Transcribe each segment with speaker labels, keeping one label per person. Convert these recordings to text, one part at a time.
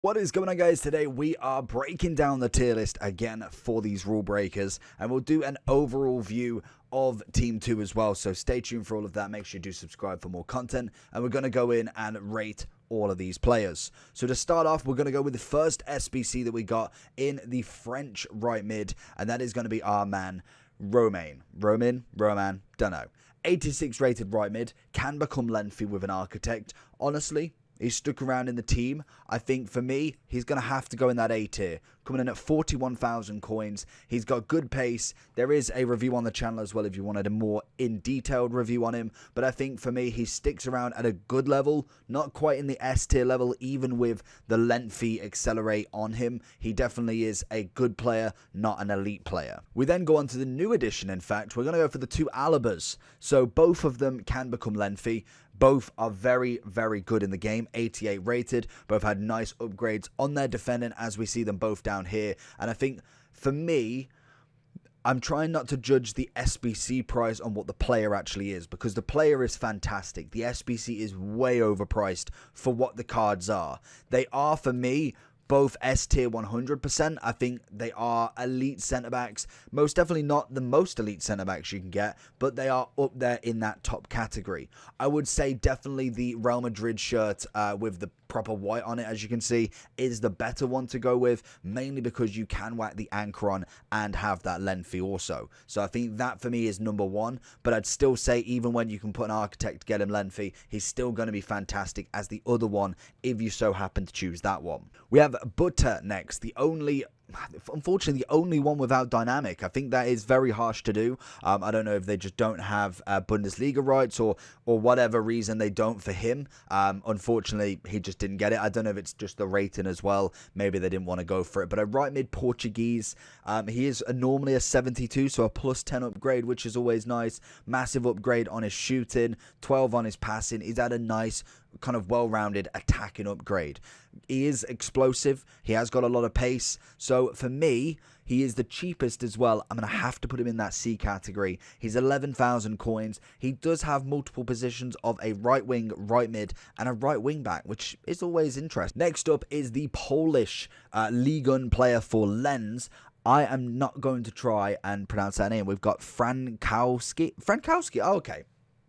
Speaker 1: What is going on, guys? Today we are breaking down the tier list again for these rule breakers, and we'll do an overall view of Team 2 as well, so stay tuned for all of that. Make sure you do subscribe for more content, and we're going to go in and rate all of these players. So to start off, we're going to go with the first SBC that we got in the French right mid, and that is going to be our man Roman, don't know. 86 rated right mid, can become lengthy with an architect. Honestly, he's stuck around in the team. I think for me, he's going to have to go in that A tier. Coming in at 41,000 coins. He's got good pace. There is a review on the channel as well if you wanted a more in-detailed review on him. But I think for me, he sticks around at a good level. Not quite in the S tier level, even with the lengthy accelerate on him. He definitely is a good player, not an elite player. We then go on to the new addition, in fact. We're going to go for the two Alabas. So both of them can become lengthy. Both are very, very good in the game. 88 rated. Both had nice upgrades on their defending, as we see them both down here. And I think, for me, I'm trying not to judge the SBC price on what the player actually is, because the player is fantastic. The SBC is way overpriced for what the cards are. They are, for me, both S tier 100%. I think they are elite centre-backs. Most definitely not the most elite centre-backs you can get, but they are up there in that top category. I would say definitely the Real Madrid shirt with the proper white on it, as you can see, is the better one to go with, mainly because you can whack the anchor on and have that lengthy also. So I think that for me is number one, but I'd still say even when you can put an architect to get him lengthy, he's still going to be fantastic as the other one if you so happen to choose that one. We have Butter next, unfortunately the only one without dynamic. I think that is very harsh to do. I don't know if they just don't have Bundesliga rights or whatever reason they don't for him. Unfortunately, he just didn't get it. I don't know if it's just the rating as well. Maybe they didn't want to go for it. But a right mid Portuguese, he is normally a 72, so a plus 10 upgrade, which is always nice. Massive upgrade on his shooting, 12 on his passing. He's had a nice kind of well-rounded attacking upgrade. He is explosive. He has got a lot of pace. So for me, he is the cheapest as well. I'm going to have to put him in that C category. He's 11,000 coins. He does have multiple positions of a right wing, right mid, and a right wing back, which is always interesting. Next up is the Polish Ligue 1 player for Lens. I am not going to try and pronounce that name. We've got Frankowski. Oh, okay.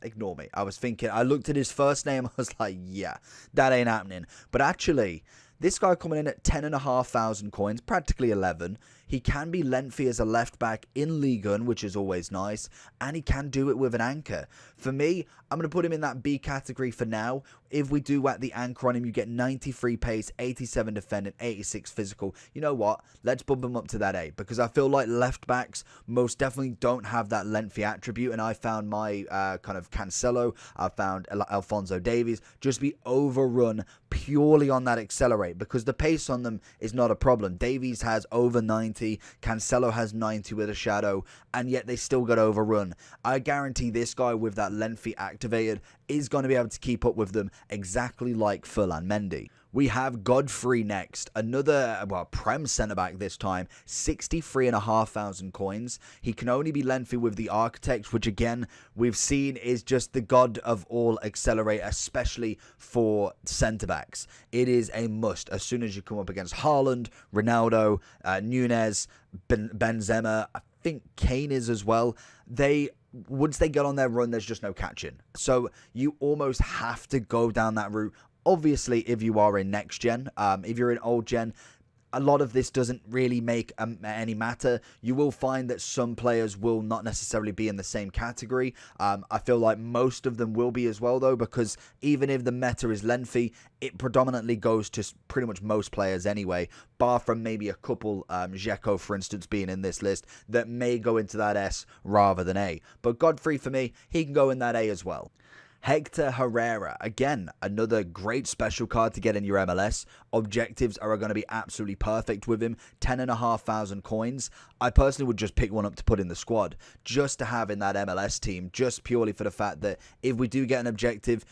Speaker 1: Ignore me. I was thinking, I looked at his first name, I was like, yeah, that ain't happening. But actually, this guy coming in at 10,500 coins, practically 11. He can be lengthy as a left back in Ligue 1, which is always nice, and he can do it with an anchor. For me, I'm going to put him in that B category for now. If we do whack the anchor on him, you get 93 pace, 87 defending, 86 physical. You know what? Let's bump him up to that A, because I feel like left backs most definitely don't have that lengthy attribute, and I found my kind of Cancelo, I found Alphonso Davies just be overrun purely on that accelerate, because the pace on them is not a problem. Davies has over 90, Cancelo has 90 with a shadow, and yet they still got overrun. I guarantee this guy with that lengthy activated is going to be able to keep up with them, exactly like Ferland Mendy. We have Godfrey next, another, Prem centre-back this time, 63,500 coins. He can only be lengthy with the Architect, which again, we've seen is just the god of all accelerate, especially for centre-backs. It is a must as soon as you come up against Haaland, Ronaldo, Nunez, Benzema, I think Kane is as well. Once they get on their run, there's just no catching. So you almost have to go down that route. Obviously, if you are in next gen, if you're in old gen, a lot of this doesn't really make any matter. You will find that some players will not necessarily be in the same category. I feel like most of them will be as well, though, because even if the meta is lengthy, it predominantly goes to pretty much most players anyway, bar from maybe a couple, Dzeko, for instance, being in this list, that may go into that S rather than A. But Godfrey, for me, he can go in that A as well. Hector Herrera, again, another great special card to get in your MLS. Objectives are going to be absolutely perfect with him. 10,500 coins. I personally would just pick one up to put in the squad, just to have in that MLS team, just purely for the fact that if we do get an objective,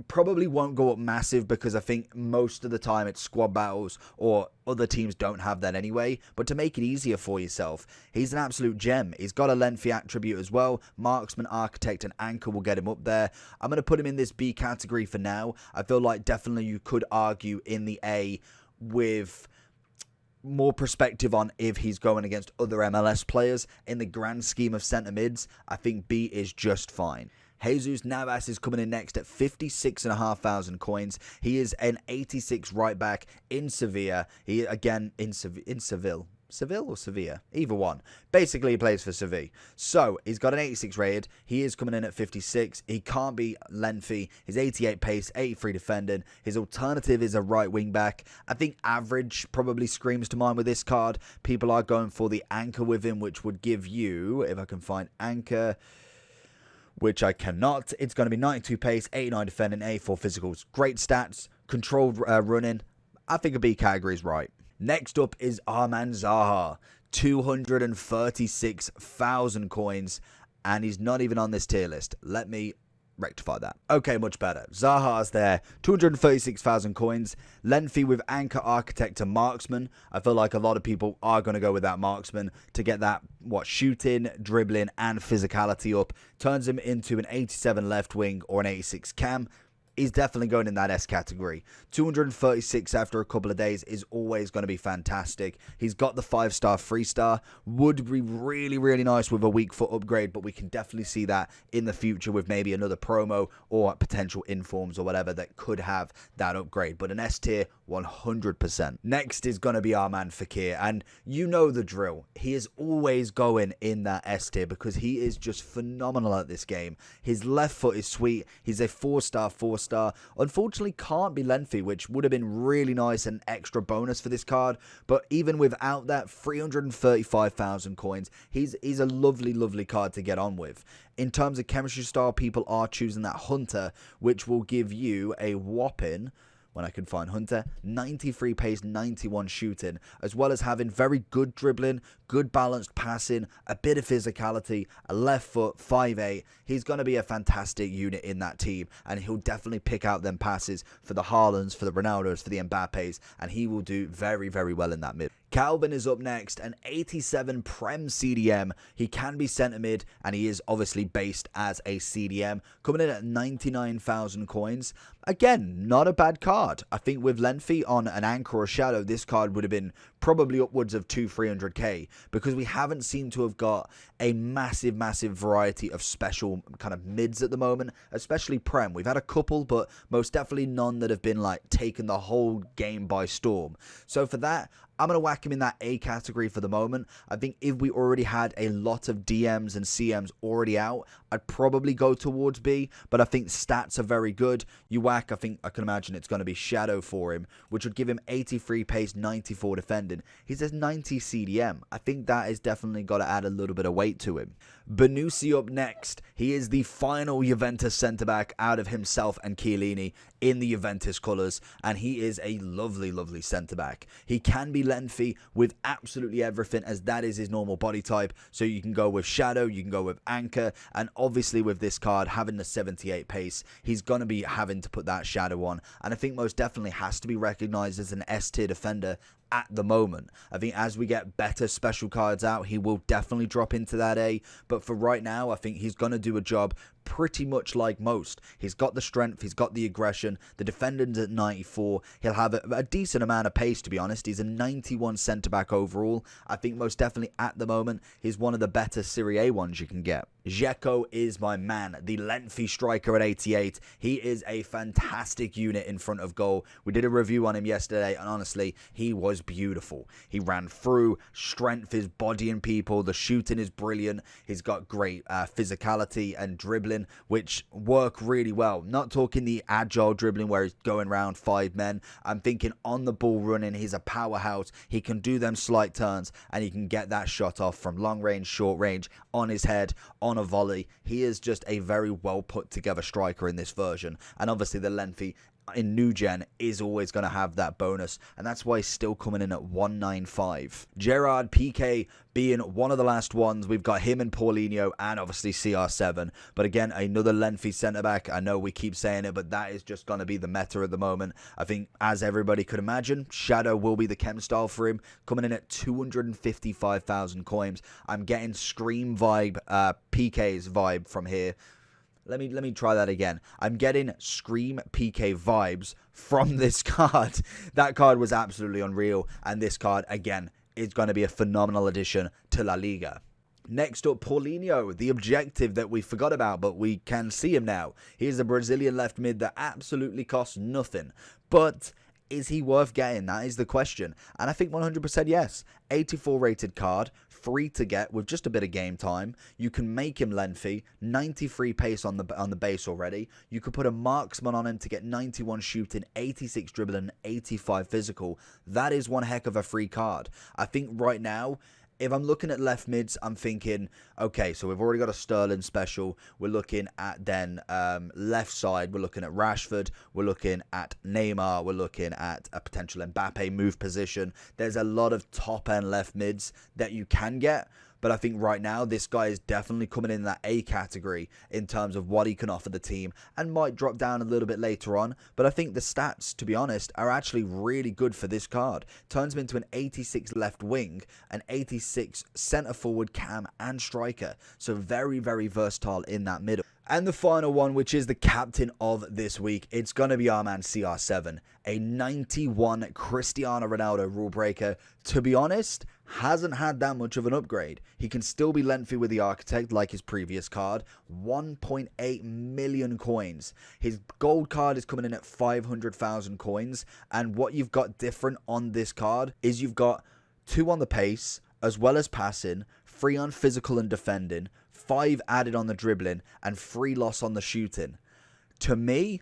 Speaker 1: probably won't go up massive, because I think most of the time it's squad battles or other teams don't have that anyway. But to make it easier for yourself, he's an absolute gem. He's got a lengthy attribute as well. Marksman, Architect, and Anchor will get him up there. I'm going to put him in this B category for now. I feel like definitely you could argue in the A with more perspective on if he's going against other MLS players. In the grand scheme of centre mids, I think B is just fine. Jesus Navas is coming in next at 56,500 coins. He is an 86 right back in Sevilla. He again in Seville. Seville or Sevilla? Either one. Basically, he plays for Sevilla. So, he's got an 86 rated. He is coming in at 56. He can't be lengthy. He's 88 pace, 83 defending. His alternative is a right wing back. I think average probably screams to mind with this card. People are going for the anchor with him, which would give you, if I can find anchor, which I cannot, it's going to be 92 pace, 89 defending, 84 physicals. Great stats, controlled running. I think a B category is right. Next up is Arman Zaha, 236,000 coins, and he's not even on this tier list. Let me rectify that. Okay, much better. Zaha's there, 236,000 coins, lengthy with anchor, architect, and marksman. I feel like a lot of people are going to go with that marksman to get that, shooting, dribbling, and physicality up. Turns him into an 87 left wing or an 86 cam. He's definitely going in that S category. 236 after a couple of days is always going to be fantastic. He's got the 5-star, 3-star. Would be really, really nice with a weak foot upgrade, but we can definitely see that in the future with maybe another promo or potential informs or whatever that could have that upgrade. But an S tier, 100%. Next is going to be our man Fekir, and you know the drill. He is always going in that S tier because he is just phenomenal at this game. His left foot is sweet. He's a 4-star, 4-star. Unfortunately can't be lengthy, which would have been really nice and extra bonus for this card, but even without that, 335,000 coins, he's a lovely card to get on with. In terms of chemistry style, people are choosing that Hunter, which will give you a whopping, when I can find Hunter, 93 pace, 91 shooting, as well as having very good dribbling, good balanced passing, a bit of physicality, a left foot, 5'8". He's going to be a fantastic unit in that team, and he'll definitely pick out them passes for the Haalands, for the Ronaldos, for the Mbappes, and he will do very, very well in that mid. Calvin is up next, an 87 Prem CDM. He can be centre mid, and he is obviously based as a CDM, coming in at 99,000 coins. Again, not a bad card. I think with lengthy on an anchor or shadow, this card would have been probably upwards of 200-300k, because we haven't seemed to have got a massive variety of special kind of mids at the moment, especially Prem. We've had a couple, but most definitely none that have been like taken the whole game by storm. So for that, I'm going to whack him in that A category for the moment. I think if we already had a lot of DMs and CMs already out, I'd probably go towards B, but I think stats are very good. You whack, I think I can imagine it's going to be Shadow for him, which would give him 83 pace, 94 defending. He's a 90 CDM. I think that is definitely got to add a little bit of weight to him. Benusi up next. He is the final Juventus centre-back out of himself and Chiellini in the Juventus colours, and he is a lovely centre-back. He can be lengthy with absolutely everything, as that is his normal body type, so you can go with Shadow, you can go with Anchor, and obviously with this card having the 78 pace, he's going to be having to put that Shadow on, and I think most definitely has to be recognised as an S tier defender at the moment. I think as we get better special cards out, he will definitely drop into that A, but for right now, I think he's going to do a job pretty much like most. He's got the strength, he's got the aggression, the defending's at 94, he'll have a decent amount of pace, to be honest. He's a 91 centre-back overall. I think most definitely at the moment, he's one of the better Serie A ones you can get. Dzeko is my man, the lengthy striker at 88. He is a fantastic unit in front of goal. We did a review on him yesterday, and honestly, he was beautiful. He ran through, strength is bodying people, the shooting is brilliant, he's got great physicality and dribbling, which work really well. Not talking the agile dribbling where he's going around 5 men. I'm thinking on the ball running, he's a powerhouse. He can do them slight turns, and he can get that shot off from long range, short range, on his head, on a volley. He is just a very well put together striker in this version, and obviously the lengthy in new gen is always going to have that bonus, and that's why he's still coming in at 195. Gerard Piqué being one of the last ones. We've got him and Paulinho and obviously CR7, but again, another lengthy centre-back. I know we keep saying it, but that is just going to be the meta at the moment. I think, as everybody could imagine, Shadow will be the chem style for him, coming in at 255,000 coins. I'm getting Scream vibe, PK's vibe from here. Let me try that again. I'm getting Scream PK vibes from this card. That card was absolutely unreal. And this card, again, is going to be a phenomenal addition to La Liga. Next up, Paulinho, the objective that we forgot about, but we can see him now. He's a Brazilian left mid that absolutely costs nothing. But is he worth getting? That is the question. And I think 100% yes. 84 rated card, free to get with just a bit of game time. You can make him lengthy, 93 pace on the base already. You could put a marksman on him to get 91 shooting, 86 dribbling, 85 physical. That is one heck of a free card. I think right now, if I'm looking at left mids, I'm thinking, okay, so we've already got a Sterling special. We're looking at then left side. We're looking at Rashford. We're looking at Neymar. We're looking at a potential Mbappe move position. There's a lot of top-end left mids that you can get. But I think right now, this guy is definitely coming in that A category in terms of what he can offer the team and might drop down a little bit later on. But I think the stats, to be honest, are actually really good for this card. Turns him into an 86 left wing, an 86 centre forward, cam and striker. So very, very versatile in that middle. And the final one, which is the captain of this week, it's going to be our man CR7, a 91 Cristiano Ronaldo rule breaker. To be honest, hasn't had that much of an upgrade. He can still be lengthy with the Architect like his previous card. 1.8 million coins. His gold card is coming in at 500,000 coins. And what you've got different on this card is you've got 2 on the pace, as well as passing, 3 on physical and defending, 5 added on the dribbling, and 3 loss on the shooting. To me,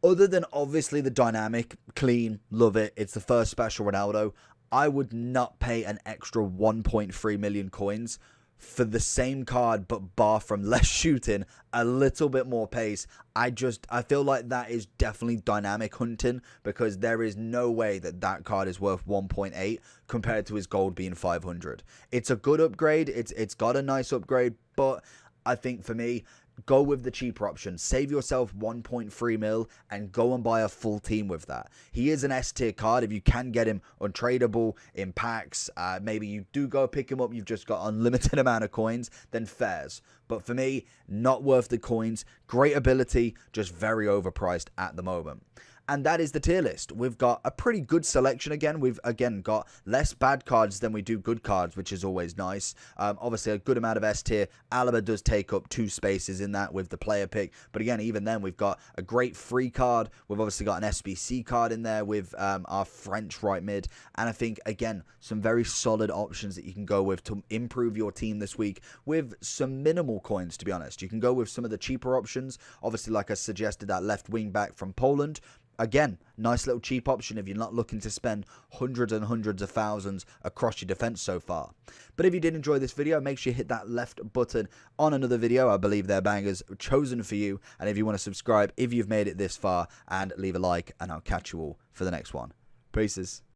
Speaker 1: other than obviously the dynamic, clean, love it, it's the first special Ronaldo, I would not pay an extra 1.3 million coins for the same card, but bar from less shooting, a little bit more pace. I feel like that is definitely dynamic hunting, because there is no way that that card is worth 1.8 compared to his gold being 500. It's a good upgrade. It's got a nice upgrade, but I think for me, go with the cheaper option. Save yourself 1.3 mil and go and buy a full team with that. He is an S tier card. If you can get him untradeable in packs, maybe you do go pick him up, you've just got unlimited amount of coins, then fairs. But for me, not worth the coins. Great ability, just very overpriced at the moment. And that is the tier list. We've got a pretty good selection again. We've, again, got less bad cards than we do good cards, which is always nice. Obviously, a good amount of S tier. Alaba does take up 2 spaces in that with the player pick. But again, even then, we've got a great free card. We've obviously got an SBC card in there with our French right mid. And I think, again, some very solid options that you can go with to improve your team this week with some minimal coins, to be honest. You can go with some of the cheaper options. Obviously, like I suggested, that left wing back from Poland. Again, nice little cheap option if you're not looking to spend hundreds and hundreds of thousands across your defense so far. But if you did enjoy this video, make sure you hit that left button on another video. I believe they're bangers chosen for you. And if you want to subscribe, if you've made it this far, and leave a like, and I'll catch you all for the next one. Peace.